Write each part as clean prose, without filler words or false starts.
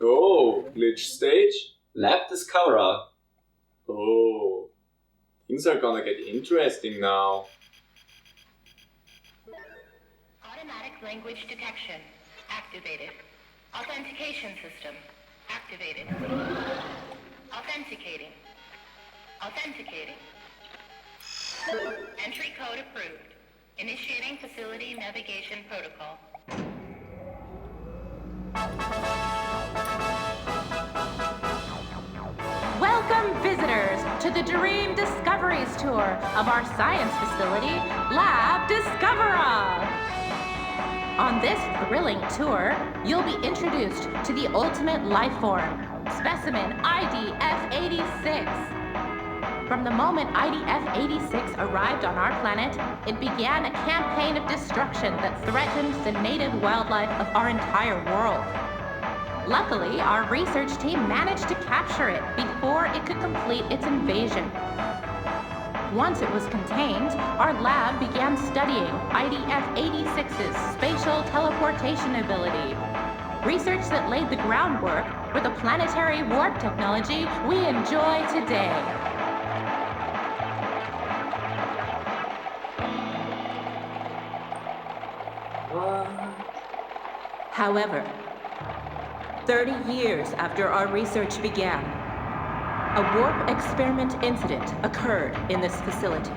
Oh, glitch stage? Lab Discoverer. Oh, things are gonna get interesting now. Automatic language detection activated. Authentication system activated. Authenticating. Authenticating. Entry code approved. Initiating facility navigation protocol. Welcome visitors to the Dream Discoveries Tour of our science facility, Lab Discoverer. On this thrilling tour, you'll be introduced to the ultimate life form, Specimen IDF-86. From the moment IDF-86 arrived on our planet, it began a campaign of destruction that threatened the native wildlife of our entire world. Luckily, our research team managed to capture it before it could complete its invasion. Once it was contained, our lab began studying IDF-86's spatial teleportation ability. Research that laid the groundwork for the planetary warp technology we enjoy today. However, 30 years after our research began, a warp experiment incident occurred in this facility.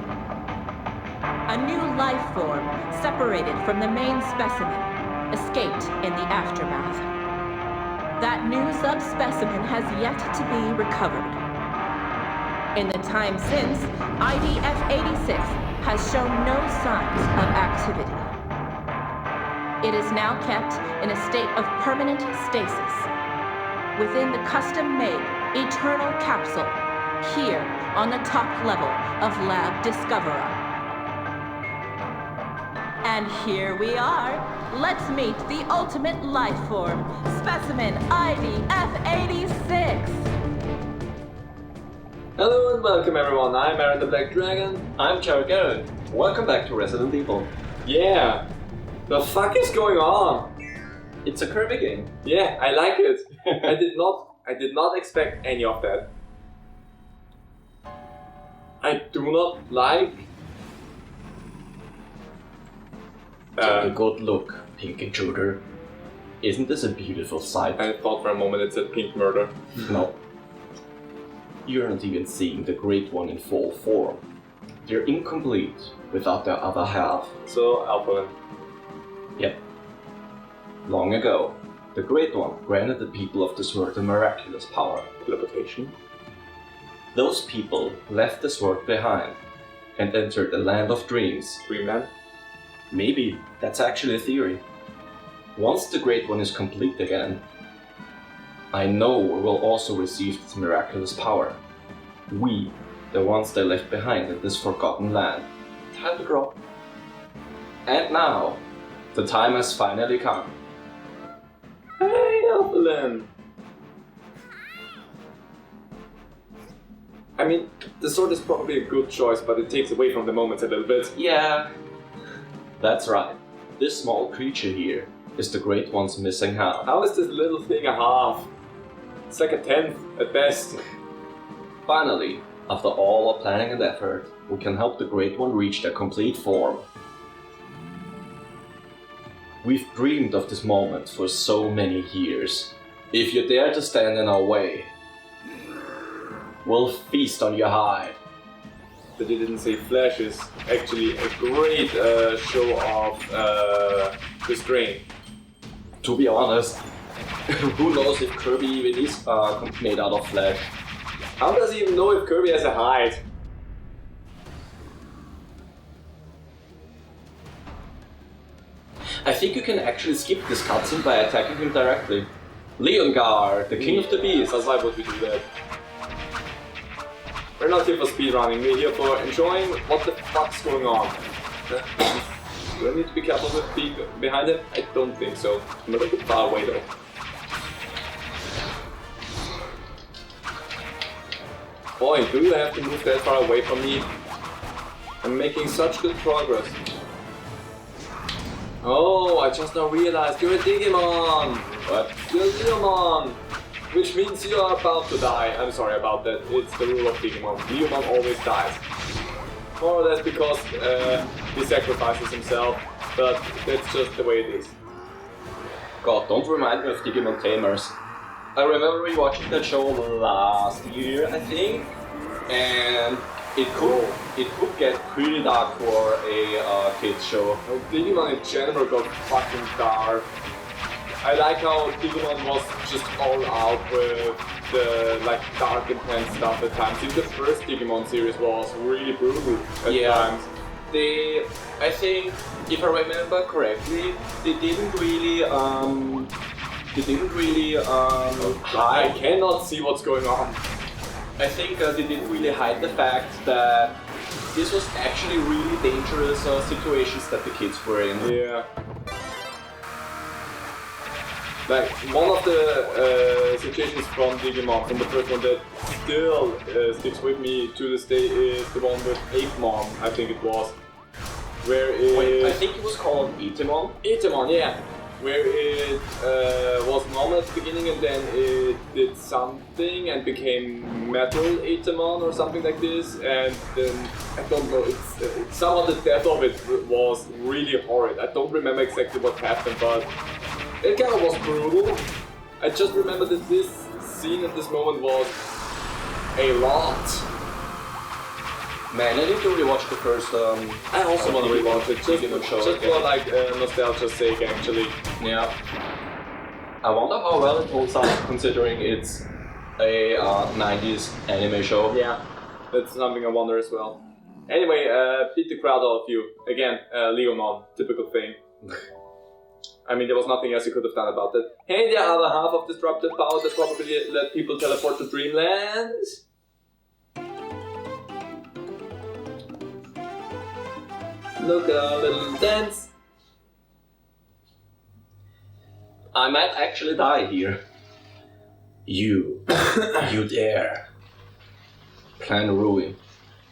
A new life form, separated from the main specimen, escaped in the aftermath. That new subspecimen has yet to be recovered. In the time since, IDF-86 has shown no signs of activity. It is now kept in a state of permanent stasis within the custom-made eternal capsule here on the top level of Lab Discoverer. And here we are. Let's meet the ultimate life form, Specimen IDF-86. Hello and welcome everyone, I'm Aaron the Black Dragon. I'm JarylGaren. Welcome back to Resident Evil. Yeah, the fuck is going on? It's a Kirby game. Yeah, I like it. I did not expect any of that. I do not like... Take a good look, Pink Intruder. Isn't this a beautiful sight? I thought for a moment it said Pink Murder. No. You're not even seeing the Great One in full form. They're incomplete without their other half. So, Alpha. Yep. Long ago, the Great One granted the people of this world a miraculous power. Teleportation. Those people left this world behind and entered a land of dreams. Dreamland? Maybe that's actually a theory. Once the Great One is complete again, I know we will also receive this miraculous power. We, the ones they left behind in this forgotten land. Time to grow. And now, the time has finally come. Hey, Evelyn! I mean, the sword is probably a good choice, but it takes away from the moment a little bit. Yeah, that's right. This small creature here is the Great One's missing half. How is this little thing a half? It's like a tenth at best. Finally, after all our planning and effort, we can help the Great One reach their complete form. We've dreamed of this moment for so many years. If you dare to stand in our way, we'll feast on your hide. That you didn't say flesh is actually a great show of restraint. To be honest, who knows if Kirby even is made out of flesh? How does he even know if Kirby has a hide? I think you can actually skip this cutscene by attacking him directly. Leongar, the king of the beasts. That's why would we do that? We're not here for speedrunning, we're here for enjoying what the fuck's going on. Do I need to be careful with being behind him? I don't think so. I'm a little bit far away though. Boy, do you have to move that far away from me? I'm making such good progress. Oh, I just now realized you're a Digimon! What? You're a Digimon! which means you are about to die. I'm sorry about that. It's the rule of Digimon. Digimon always dies. More or less because he sacrifices himself, but that's just the way it is. God, don't remind me of Digimon Tamers. I remember rewatching that show last year, I think, and it could get pretty dark for a kids show. Well, Digimon in general got fucking dark. I like how Digimon was just all out with the like dark intense stuff at times. Even the first Digimon series was really brutal at times. I think, if I remember correctly, they didn't really hide. I cannot see what's going on. I think they didn't really hide the fact that this was actually really dangerous situations that the kids were in. Yeah. Like, one of the situations from Digimon, from the first one that still sticks with me to this day is the one with Apemon, I think it was. Where it... Wait, I think it was called Itemon? Itemon, yeah. Where it was normal at the beginning and then it did something and became Metal Itemon or something like this, and then, I don't know, it's somehow the death of it was really horrid. I don't remember exactly what happened, but it kind of was brutal. I just remember that this scene at this moment was a lot. Man, I need to rewatch the first. I also want to rewatch it, just for like nostalgia's sake, actually. Yeah. I wonder how well it holds up, considering it's a 90s anime show. Yeah, that's something I wonder as well. Anyway, beat the crowd out of you. Again, Leomon, typical thing. I mean, there was nothing else you could have done about that. And the other half of disruptive power that probably let people teleport to Dreamland. Look at our little dance. I might actually die here. You dare. Plan ruin.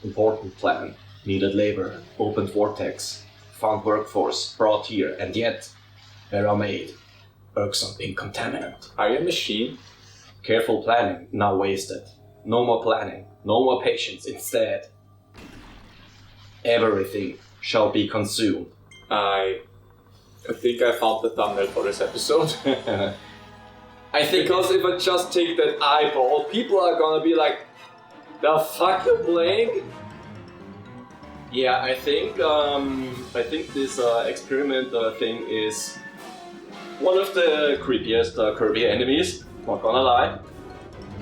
Important plan. Needed labor. Opened vortex. Found workforce. Brought here. And yet, error made. Irksome being contaminant. Are you a machine? Careful planning. Now wasted. No more planning. No more patience. Instead, everything shall be consumed. I think I found the thumbnail for this episode. I think because if I just take that eyeball, people are gonna be like, the fuck you playing? Yeah, I think this experiment thing is one of the creepiest Kirby enemies, not gonna lie.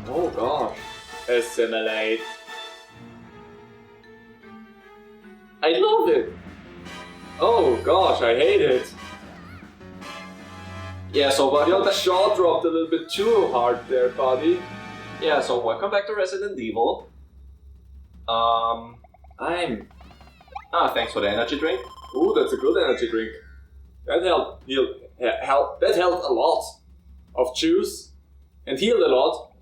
Oh gosh. Assimilate. I love it! Oh gosh, I hate it! Yeah, so Your jaw dropped a little bit too hard there, buddy. Yeah, so welcome back to Resident Evil. Thanks for the energy drink. Ooh, that's a good energy drink. That helped a lot of juice and healed a lot.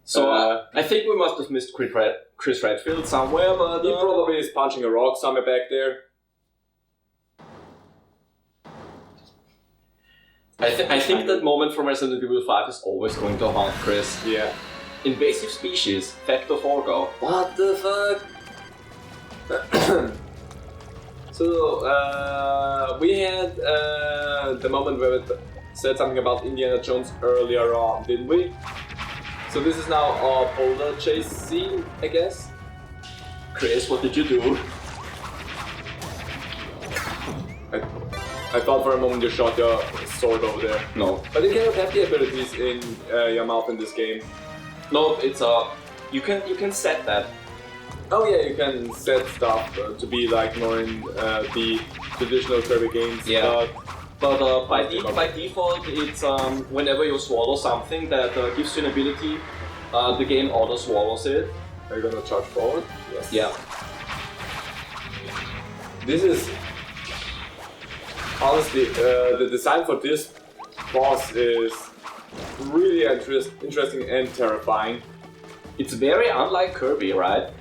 So I think we must have missed Chris Redfield somewhere, but he probably is punching a rock somewhere back there. I think that moment from Resident Evil 5 is always going to haunt Chris. Yeah. Invasive species, Factor Forgo. What the fuck? So, we had the moment where it said something about Indiana Jones earlier on, didn't we? So this is now a boulder chase scene, I guess? Chris, what did you do? I thought for a moment you shot your sword over there. No. But you cannot have the abilities in your mouth in this game. No, it's you can set that. Oh yeah, you can set stuff to be like more in the traditional Kirby games. Yeah. But by default, it's whenever you swallow something that gives you an ability, the game auto swallows it. Are you gonna charge forward? Yes. Yeah. This is honestly the design for this boss is really interesting and terrifying. It's very unlike Kirby, right?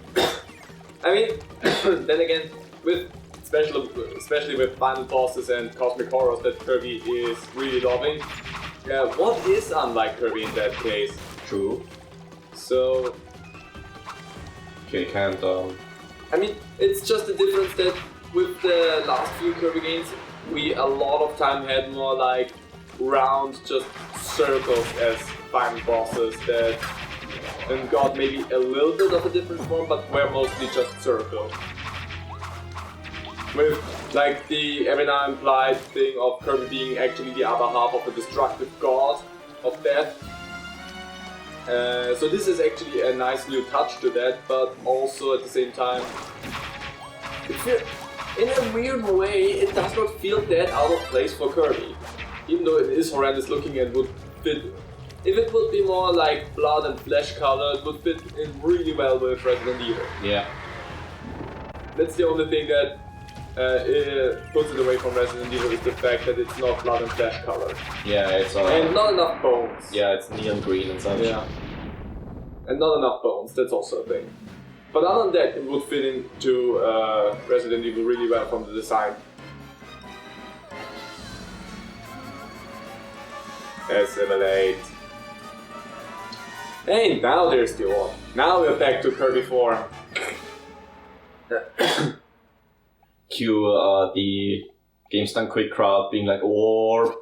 I mean, then again, with especially with final bosses and cosmic horrors that Kirby is really loving, What is unlike Kirby in that case? True. So, Okay, can't. I mean, it's just the difference that with the last few Kirby games, we a lot of time had more like round, just circles as final bosses that then got maybe a little bit of a different form, but were mostly just circles. With like the every now implied thing of Kirby being actually the other half of a destructive god of death. So this is actually a nice new touch to that, but also at the same time, in a weird way, it does not feel that out of place for Kirby. Even though it is horrendous looking and would fit. If it would be more like blood and flesh color, it would fit in really well with Resident Evil. Yeah. That's the only thing that it puts it away from Resident Evil is the fact that it's not blood and flesh color. Yeah, it's and not enough bones. Yeah, it's neon green and such. Yeah. And not enough bones, that's also a thing. But other than that, it would fit into Resident Evil really well from the design. Assimilate. Hey, now there's the orb. Now we're back to Kirby form. Cue the Games Done Quick crowd being like, orb.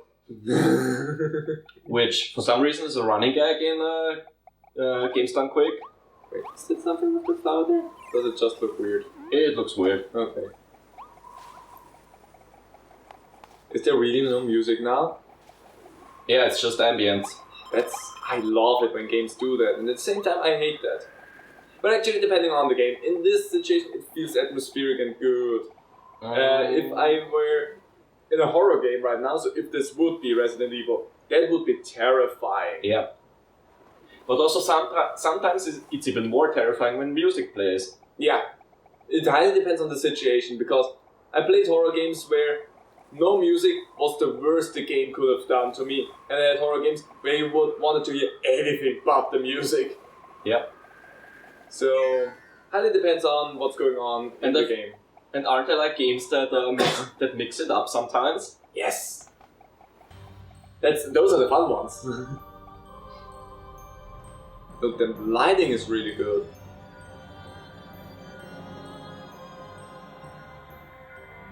Which, for some reason, is a running gag in Games Done Quick. Wait, is there something with the flower there? Does it just look weird? It looks weird. Okay. Is there really no music now? Yeah, it's just ambient. I love it when games do that, and at the same time I hate that. But actually, depending on the game, in this situation it feels atmospheric and good. If I were in a horror game right now, so if this would be Resident Evil, that would be terrifying. Yeah. But also sometimes it's even more terrifying when music plays. Yeah. It highly depends on the situation, because I played horror games where no music was the worst the game could have done to me. And I had horror games where you wanted to hear anything but the music. Yep. So, highly depends on what's going on in the game. And aren't there like games that that mix it up sometimes? Yes! Those are the fun ones. Look, the lighting is really good.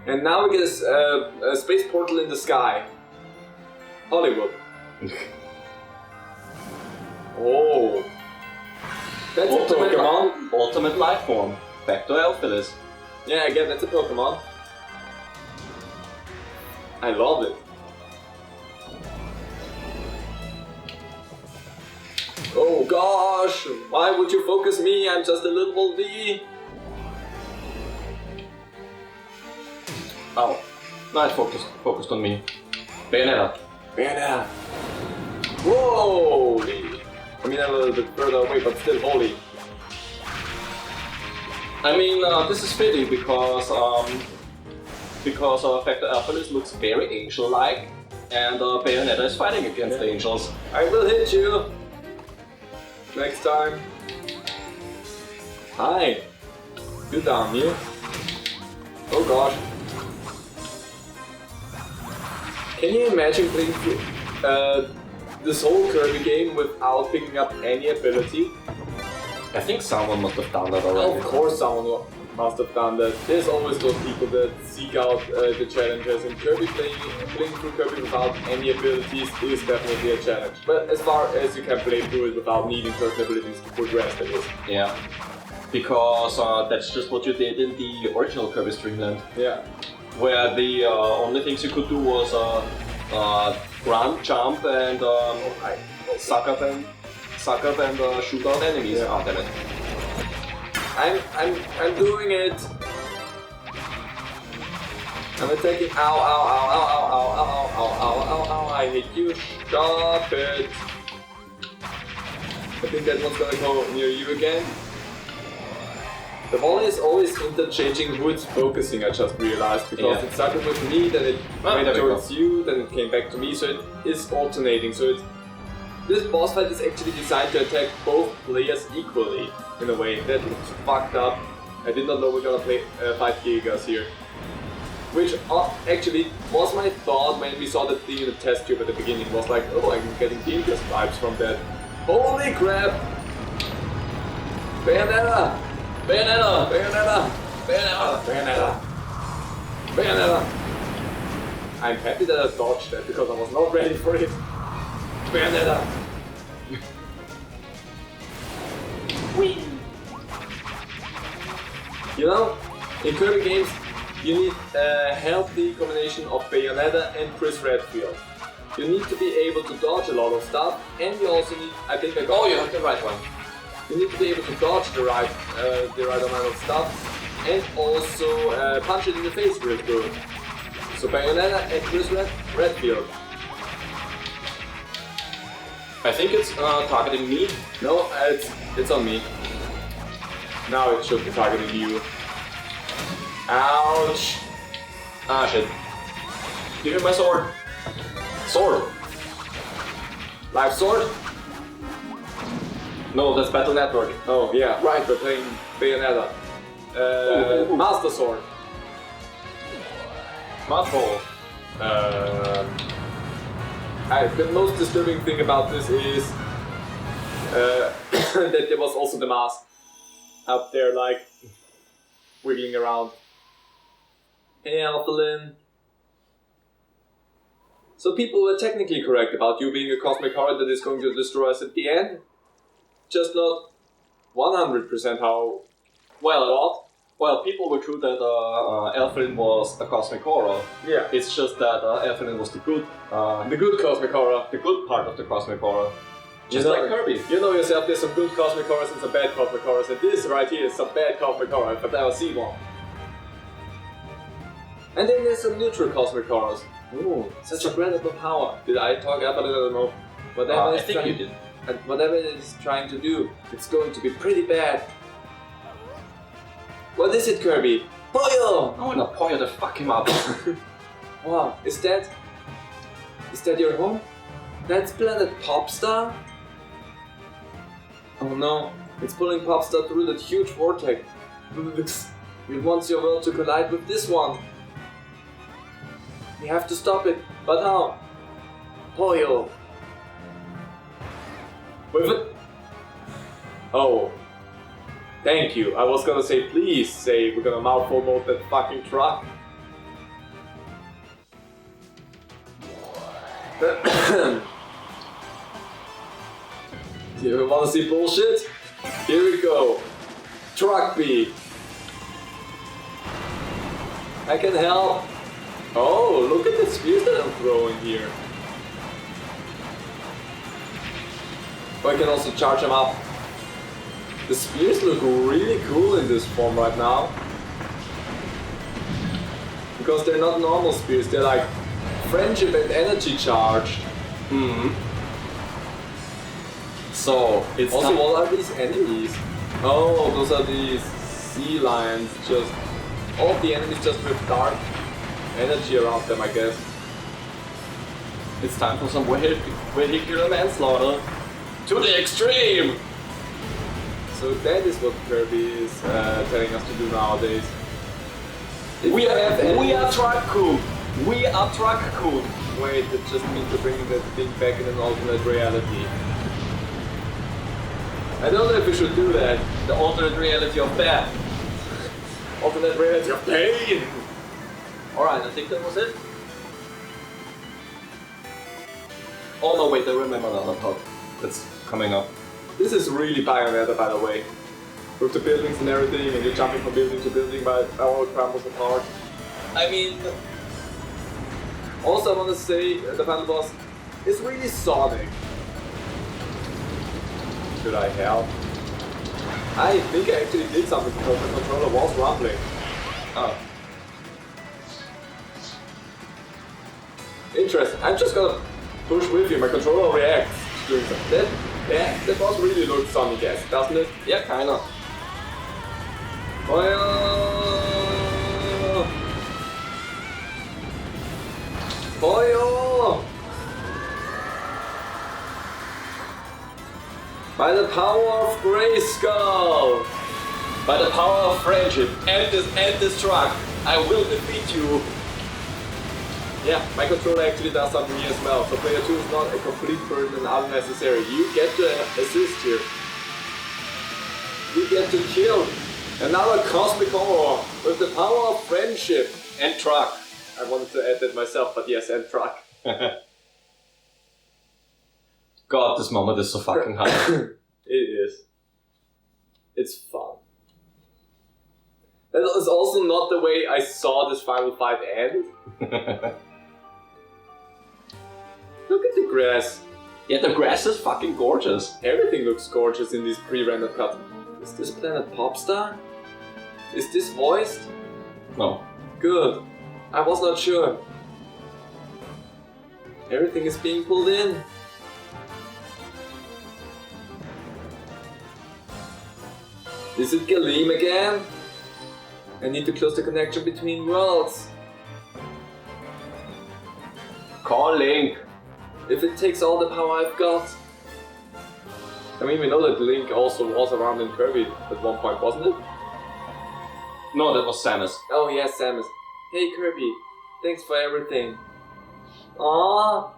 And now we get a space portal in the sky. Hollywood. Oh. That's a Pokemon. Ultimate life form. Back to Elphilis. Yeah, again, that's a Pokemon. I love it. Oh gosh, why would you focus me? I'm just a little old bee. Oh, no, it's focused on me. Bayonetta. Bayonetta. Holy! I mean, I'm a little bit further away, but still holy. I mean, this is fitting because Factor Elphilis looks very angel-like, and Bayonetta is fighting against angels. I will hit you next time. Hi. You down here? Oh gosh. Can you imagine playing this whole Kirby game without picking up any ability? I think someone must have done that already. Of course someone must have done that. There's always those people that seek out the challenges, and Kirby playing through Kirby without any abilities is definitely a challenge. But as far as you can play through it without needing certain abilities to progress, that is. Yeah. Because that's just what you did in the original Kirby's Dream Land. Yeah. Where the only things you could do was run, jump, and suck up and shoot out enemies. Yeah. Ah, damn it. I'm doing it. I'm attacking. Ow, ow, ow, ow, ow, ow, ow, ow, ow, ow, ow, I hate you. Stop it. I think that one's gonna go near you again. The volley is always interchanging who it's focusing, I just realized, because it started with me, then it went towards you, then it came back to me, so it is alternating. So this boss fight is actually designed to attack both players equally, in a way. That looks fucked up. I did not know we're gonna fight Gigas here. Which actually was my thought when we saw that thing in the test tube at the beginning. Was like, oh, I'm getting Dreamcast vibes from that. Holy crap! Bayonetta! Bayonetta! Bayonetta! Bayonetta! Bayonetta! Bayonetta! I'm happy that I dodged that because I was not ready for it. Bayonetta! Whee! You know, in Kirby games, you need a healthy combination of Bayonetta and Chris Redfield. You need to be able to dodge a lot of stuff, and you also need, I think I got... Oh, you have the right one. You need to be able to dodge the right amount of stuff, and also punch it in the face real good. So Bayonetta and Chris Redfield. I think it's targeting me. No, it's on me. Now it should be targeting you. Ouch! Ah, shit. Give me my sword. Sword. Live sword? No, that's Battle Network. Oh yeah, right, we're playing Bayonetta. Master sword. Mouthful. The most disturbing thing about this is that there was also the mask up there, like wiggling around. Hey, Alphalin. So people were technically correct about you being a cosmic horror that is going to destroy us at the end. Just not 100% how Well, people were true that Alphalin was a cosmic horror. Yeah. It's just that Alphalin was the good cosmic horror. the good part of the cosmic horror. Just You know, like Kirby. You know yourself, there's some good cosmic horrors and some bad cosmic horrors, and this right here is some bad cosmic horror if I've ever seen one. And then there's some neutral cosmic horrors. Ooh, such incredible power. Did I talk about it? I don't know. Whatever I it's think trying- you did. And whatever it is trying to do, it's going to be pretty bad. What is it, Kirby? Boyo! I wanna Poyo to fuck him up. Wow, is that your home? That's planet Popstar? Oh no, it's pulling Popstar through that huge vortex. It wants your world to collide with this one. We have to stop it, but how? Poyo. With it? Oh. Thank you. I was gonna say, please say we're gonna mouthful mode that fucking truck. Do you wanna see bullshit? Here we go. Truck B. I can help. Oh, look at the spears that I'm throwing here. Oh, I can also charge them up. The spears look really cool in this form right now. Because they're not normal spears, they're like friendship and energy charged. So, it's Also, time- what are these enemies? Oh, those are these sea lions. Just all of the enemies just with dark energy around them, I guess. It's time for some vehicular manslaughter. To the extreme! So that is what Kirby is telling us to do nowadays. If We you are have enemies- truck cool. We are truck cool. Wait, that just means to bring that thing back in an alternate reality. I don't know if we should do that. The alternate reality of that. Alternate reality of pain! Alright, I think that was it. Oh no, wait, I remember another part that's coming up. This is really Bayonetta, by the way. With the buildings and everything, and you're jumping from building to building by all it crumbles apart. I mean, Also, I want to say the final boss is really Sonic. Should I help? I think I actually did something because the controller was rumbling. oh. Interesting. I'm just gonna push with you. My controller reacts during that. That boss really looks Sonic-esque, doesn't it? Yeah, kinda. Fire! Fire! By the power of Grayskull! By the power of friendship and this truck, I will defeat you. Yeah, my controller actually does something here as well. So player 2 is not a complete burden and unnecessary. You get to assist here. You get to kill another cosmic horror with the power of friendship. And truck. I wanted to add that myself, but yes, and truck. God, this moment is so fucking hard. It is. It's fun. That is also not the way I saw this final fight end. Look at the grass. Yeah, the grass is fucking gorgeous. Everything looks gorgeous in this pre-rendered cut. Is this planet Popstar? Is this voiced? No. Good. I was not sure. Everything is being pulled in. Is it Galeem again? I need to close the connection between worlds. Call Link. If it takes all the power I've got. I mean, we know that Link also was around in Kirby at one point, wasn't it? No, that was Samus. Oh yes, Samus. Hey Kirby, thanks for everything. Aww.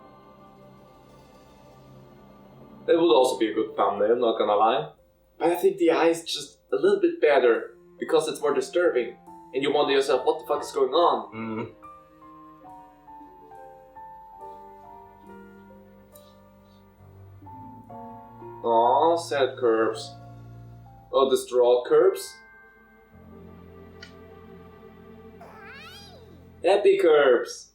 That would also be a good thumbnail, not gonna lie. But I think the eye is just a little bit better, because it's more disturbing. And you wonder yourself, what the fuck is going on? Aww, sad curves. Oh, distraught curves? Happy curves!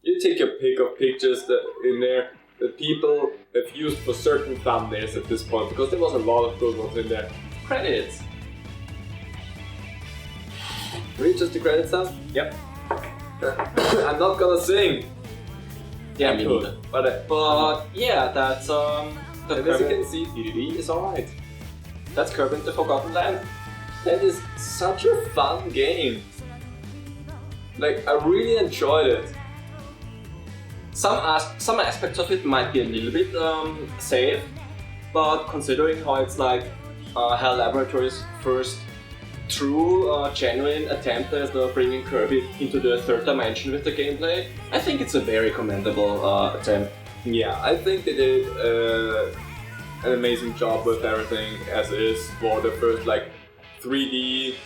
You take your pick of pictures in there that people have used for certain thumbnails at this point, because there was a lot of good ones in there. Credits. Really, just the credit stuff? Yep. I'm not gonna sing! Yeah, me neither. But yeah, that's and as you can see, DDD is alright. That's Kirby in the Forgotten Land. That is such a fun game. Like, I really enjoyed it. Some aspects of it might be a little bit safe, but considering how it's like Hell Laboratories' first true, genuine attempt at bringing Kirby into the third dimension with the gameplay, I think it's a very commendable attempt. Yeah, I think they did an amazing job with everything as is for the first like 3D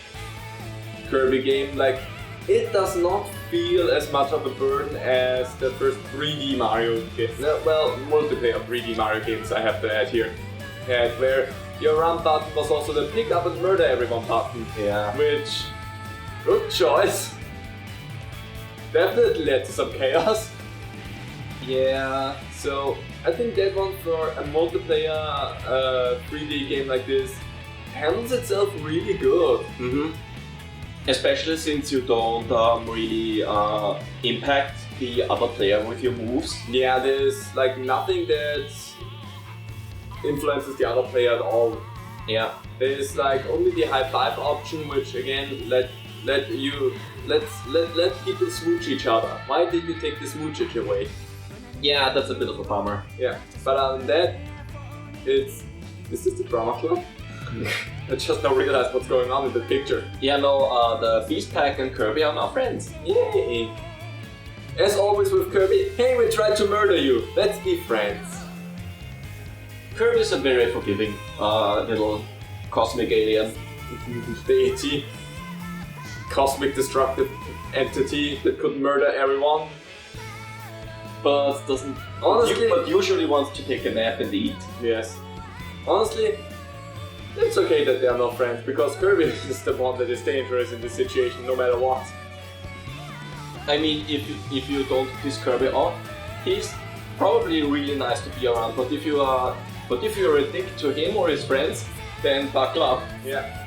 Kirby game. Like, it does not feel as much of a burden as the first 3D Mario game. Well, multiplayer 3D Mario games I have to add here. Had where your run button was also the pick up and murder everyone button. Yeah. Which, good choice. Definitely led to some chaos. Yeah. So I think that one for a multiplayer 3D game like this handles itself really good. Especially since you don't really impact the other player with your moves. Yeah, there's like nothing that influences the other player at all. Yeah. There's like only the high five option, which again let people smooch each other. Why did you take the smoochage away? Yeah, that's a bit of a bummer. Yeah, but other than that, is this the drama club? I just now realized what's going on in the picture. Yeah, no, the Beast Pack and Kirby are now friends. Yay! As always with Kirby, hey, we tried to murder you, let's be friends. Kirby's a very forgiving little cosmic alien. Deity. Cosmic destructive entity that could murder everyone. But doesn't... Honestly... But usually wants to take a nap and eat. Yes. Honestly, it's okay that they are not friends, because Kirby is the one that is dangerous in this situation, no matter what. I mean, if you don't piss Kirby off, he's probably really nice to be around. But if you're a dick to him or his friends, then buckle up. Yeah.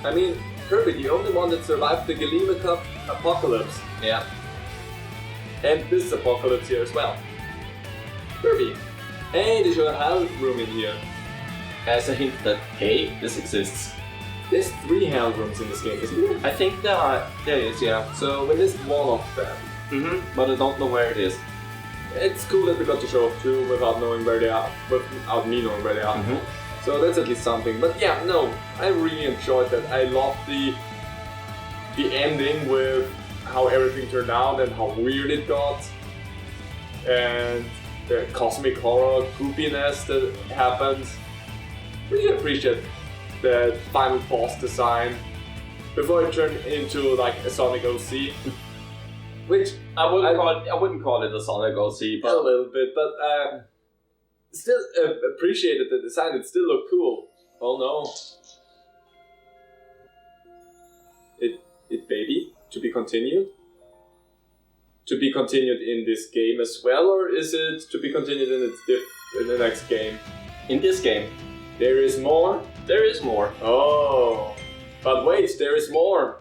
I mean, Kirby, the only one that survived the Galeem apocalypse. Yeah. And this apocalypse here as well. Kirby. Hey, there's your hell room in here. As a hint that, hey, this exists. There's 3 hell rooms in this game, isn't there? I think there is, yeah. So we missed one of them. But I don't know where it is. It's cool that we got to show off 2 without knowing where they are, without me knowing where they are. So that's at least something. But yeah, no, I really enjoyed that. I loved the ending with how everything turned out and how weird it got. And the cosmic horror goopiness that happens. Really appreciate the final boss design before it turned into like a Sonic OC. Which I wouldn't call it a Sonic OC, but a little bit, but still appreciated the design. It still looked cool. Oh no. It baby? To be continued? To be continued in this game as well, or is it to be continued in the next game? In this game, there is more? There is more. Oh, but wait, there is more.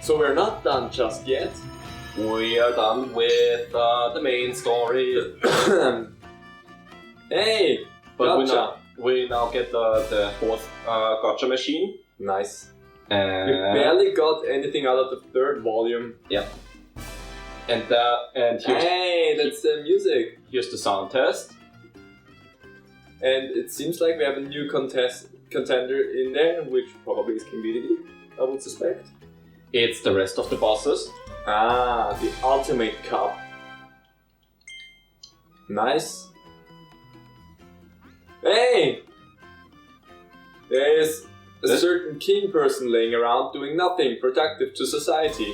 So we're not done just yet. We are done with the main story. Hey, but gotcha. we now get the fourth gotcha machine. Nice. We And barely got anything out of the third volume. yeah. And here's, Hey, that's the music. here's the sound test. And it seems like we have a new contender in there, which probably is King Dedede, I would suspect. It's the rest of the bosses. Ah, the Ultimate Cup. Nice. Hey! There's a certain king person laying around doing nothing productive to society.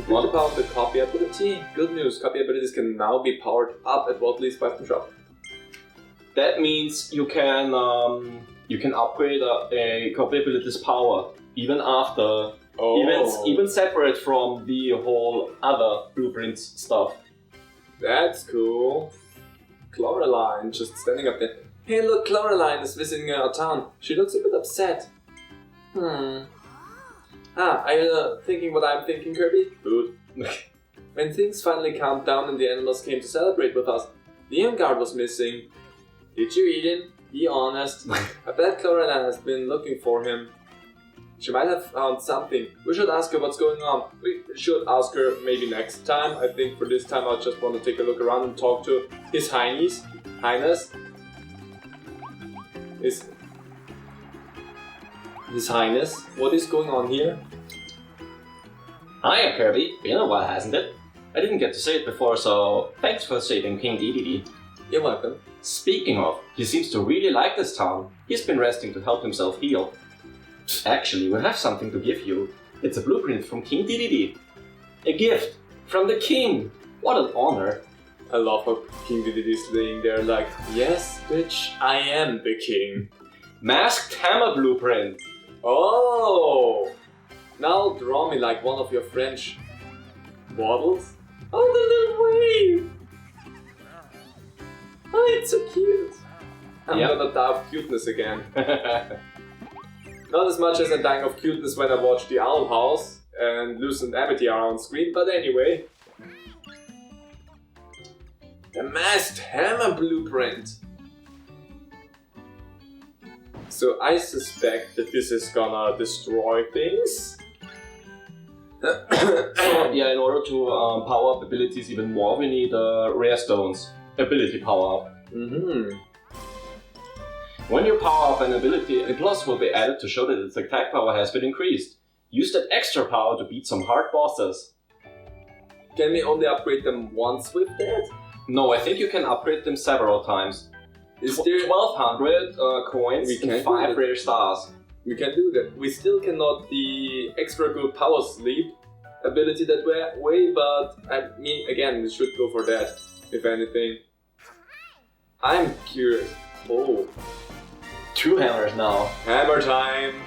What about the copy ability? Good news, copy abilities can now be powered up at Watley's weapon shop. That means you can upgrade a copy ability's power even after, even separate from the whole other blueprints stuff. That's cool. Cloraline just standing up there. Hey look, Cloraline is visiting our town. She looks a bit upset. Are you thinking what I'm thinking, Kirby? Food. When things finally calmed down and the animals came to celebrate with us, the young guard was missing. Did you eat him? Be honest. I bet Cloraline has been looking for him. She might have found something. We should ask her what's going on. We should ask her maybe next time. I think for this time I just want to take a look around and talk to His Highness. His Highness? What is going on here? Hiya, Kirby. Been a while, hasn't it? I didn't get to say it before, so thanks for saving King Dedede. You're welcome. Speaking of, he seems to really like this town. He's been resting to help himself heal. Actually, we have something to give you. It's a blueprint from King Dedede. A gift from the king. What an honor. I love how King Dedede is laying there like, yes, bitch, I am the king. Masked hammer blueprint. Oh! Now draw me like one of your French waddles. Oh, the little wave! Oh, it's so cute! I'm gonna die of cuteness again. Not as much as I'm dying of cuteness when I watch The Owl House and Lucent Amity are on screen, but anyway. The Masked Hammer Blueprint! So I suspect that this is gonna destroy things. So, yeah, in order to power up abilities even more, we need rare stones. Ability power up. When you power up an ability, a plus will be added to show that its attack power has been increased. Use that extra power to beat some hard bosses. Can we only upgrade them once with that? No, I think you can upgrade them several times. Is there 1200 coins and 5 rare stars. We can do that. We still cannot the extra good power sleep ability that way, but I mean, again, we should go for that, if anything. I'm curious. Oh. 2 hammers now. Hammer time!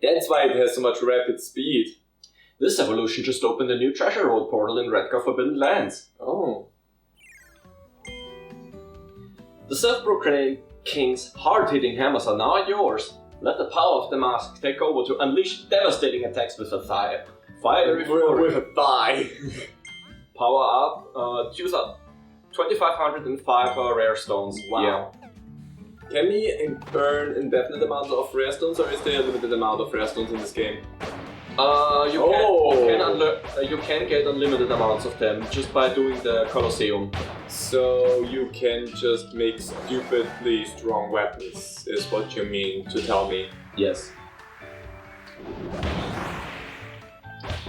That's why it has so much rapid speed. This evolution just opened a new treasure road portal in Redcar Forbidden Lands. Oh. The self-proclaimed king's hard-hitting hammers are now yours. Let the power of the mask take over to unleash devastating attacks with a thigh. With a thigh. Power up, choose up 2505 rare stones. Wow. Yeah. Can we earn indefinite amount of rare stones, or is there a limited amount of rare stones in this game? You can get unlimited amounts of them just by doing the Colosseum. So you can just make stupidly strong weapons, is what you mean to tell me. Yes.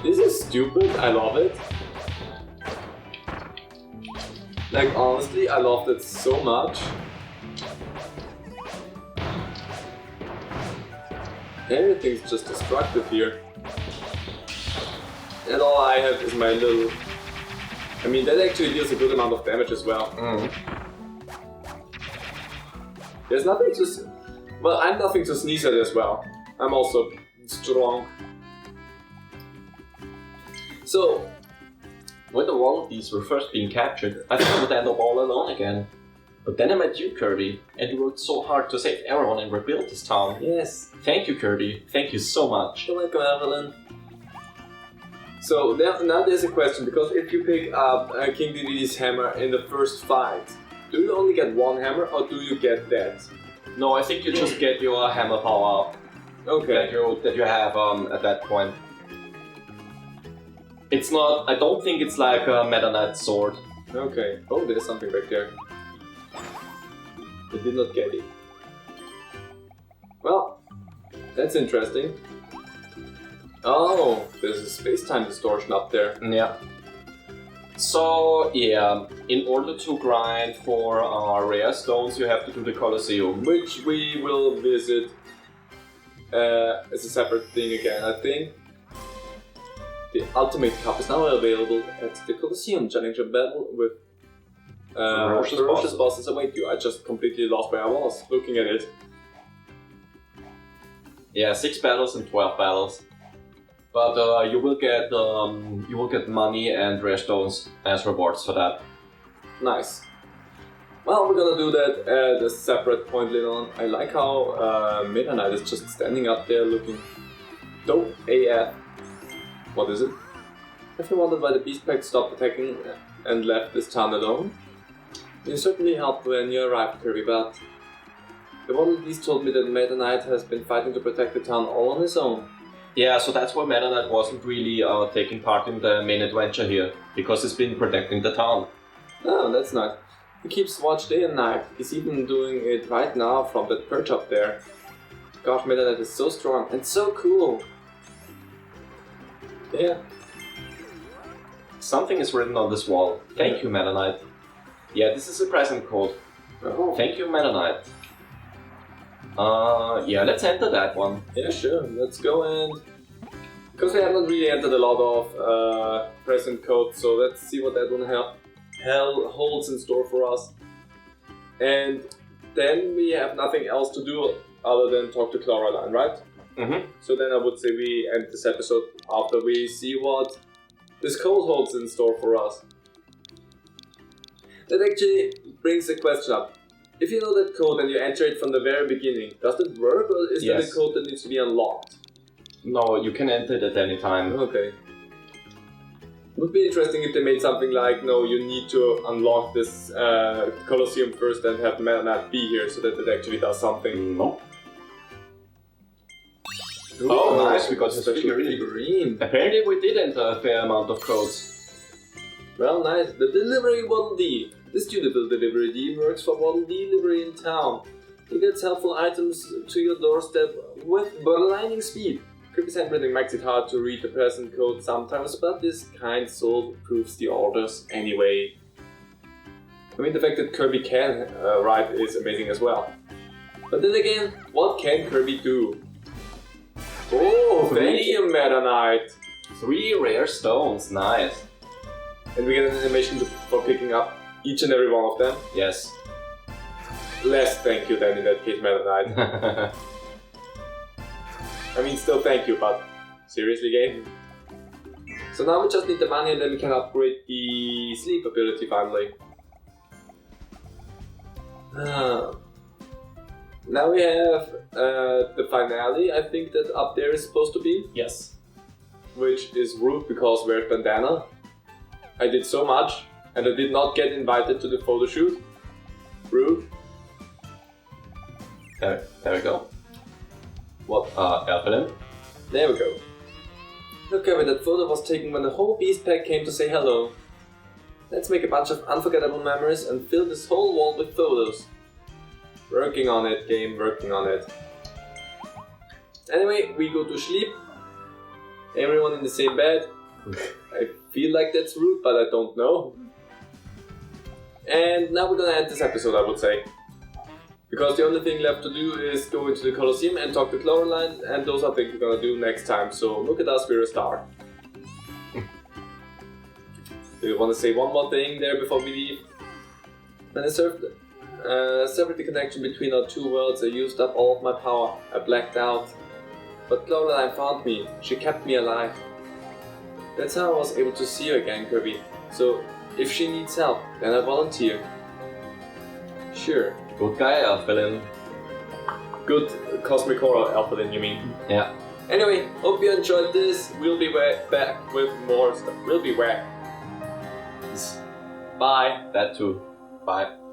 This is stupid, I love it. Like honestly, I loved it so much. Everything's just destructive here. And all I have is my little... I mean, that actually deals a good amount of damage as well. There's nothing to... Well, I'm nothing to sneeze at as well. I'm also strong. So, when the wallabies were first being captured, I thought I would end up all alone again. But then I met you, Kirby, and you worked so hard to save everyone and rebuild this town. yes. Thank you, Kirby. Thank you so much. You're welcome, Evelyn. So now there's a question, because if you pick up King Dedede's hammer in the first fight, do you only get one hammer or do you get that? No, I think you just get your hammer power up Okay. that you have at that point. It's not... I don't think it's like a Meta Knight sword. Okay. Oh, there's something back there. I did not get it. Well, that's interesting. Oh, there's a space-time distortion up there. Yeah. So, yeah, in order to grind for rare stones, you have to do the Colosseum. Which we will visit as a separate thing again, I think. The Ultimate Cup is now available at the Colosseum. Challenge a battle with ferocious bosses await you. I just completely lost where I was looking at it. Yeah, 6 battles and 12 battles. But you will get money and rare stones as rewards for that. Nice. Well, we're gonna do that at a separate point later on. I like how Meta Knight is just standing up there looking dope AF. What is it? Have you wondered why the Beast Pack stopped attacking and left this town alone? You certainly helped when you arrived, Kirby, but the Waddle Beast told me that Meta Knight has been fighting to protect the town all on his own. Yeah, so that's why Meta Knight wasn't really taking part in the main adventure here, because he's been protecting the town. Oh, that's nice. He keeps watch day and night. He's even doing it right now from that perch up there. Gosh, Meta Knight is so strong and so cool. Yeah. Something is written on this wall. Thank you, Meta Knight. Yeah, this is a present code. Oh. Thank you, Meta Knight. Yeah, let's enter that one. Yeah, sure. Let's go and... Because we haven't really entered a lot of present codes, so let's see what that one hell holds in store for us. And then we have nothing else to do other than talk to Coraline, right? Mm-hmm. So then I would say we end this episode after we see what this code holds in store for us. That actually brings a question up. If you know that code and you enter it from the very beginning, does it work or is that a code that needs to be unlocked? No, you can enter it at any time. Okay. It would be interesting if they made something like, no, you need to unlock this Colosseum first and have Meta Knight be here so that it actually does something. No. Ooh, Oh, nice, we got a special special figurine. Apparently we did enter a fair amount of codes. Well, nice. The Delivery Waddle Dee. This tunable Delivery Dee works for Waddle Delivery in town. He gets helpful items to your doorstep with lightning speed. Kirby's handwriting makes it hard to read the present code sometimes, but this kind soul proves the orders anyway. I mean, the fact that Kirby can write is amazing as well. But then again, what can Kirby do? Oh, thank you, Meta Knight! 3 rare stones, nice. And we get an animation for picking up each and every one of them. Yes. Less thank you then in that case, Meta Knight. I mean, still thank you, but seriously, game? So now we just need the money and then we can upgrade the sleep ability finally. Now we have the finale, I think that up there is supposed to be. Yes. Which is rude because where's Bandana? I did so much and I did not get invited to the photo shoot. Rude. There we go. What? Evelyn? There we go. Look, Kirby, that photo was taken when the whole Beast Pack came to say hello. Let's make a bunch of unforgettable memories and fill this whole wall with photos. Working on it, game, working on it. Anyway, we go to sleep. Everyone in the same bed. I feel like that's rude, but I don't know. And now we're gonna end this episode, I would say. Because the only thing left to do is go into the Colosseum and talk to Cloverline, and those are things we're gonna do next time, so look at us, we're a star. Do you want to say one more thing there before we leave? When I severed the connection between our two worlds, I used up all of my power. I blacked out. But Cloverline found me. She kept me alive. That's how I was able to see her again, Kirby. So, if she needs help, then I volunteer. Sure. Good guy, Alphalin. Good cosmic horror, Alphalin, you mean? Yeah. Anyway, hope you enjoyed this. We'll be back with more stuff. We'll be back. Bye. That too. Bye.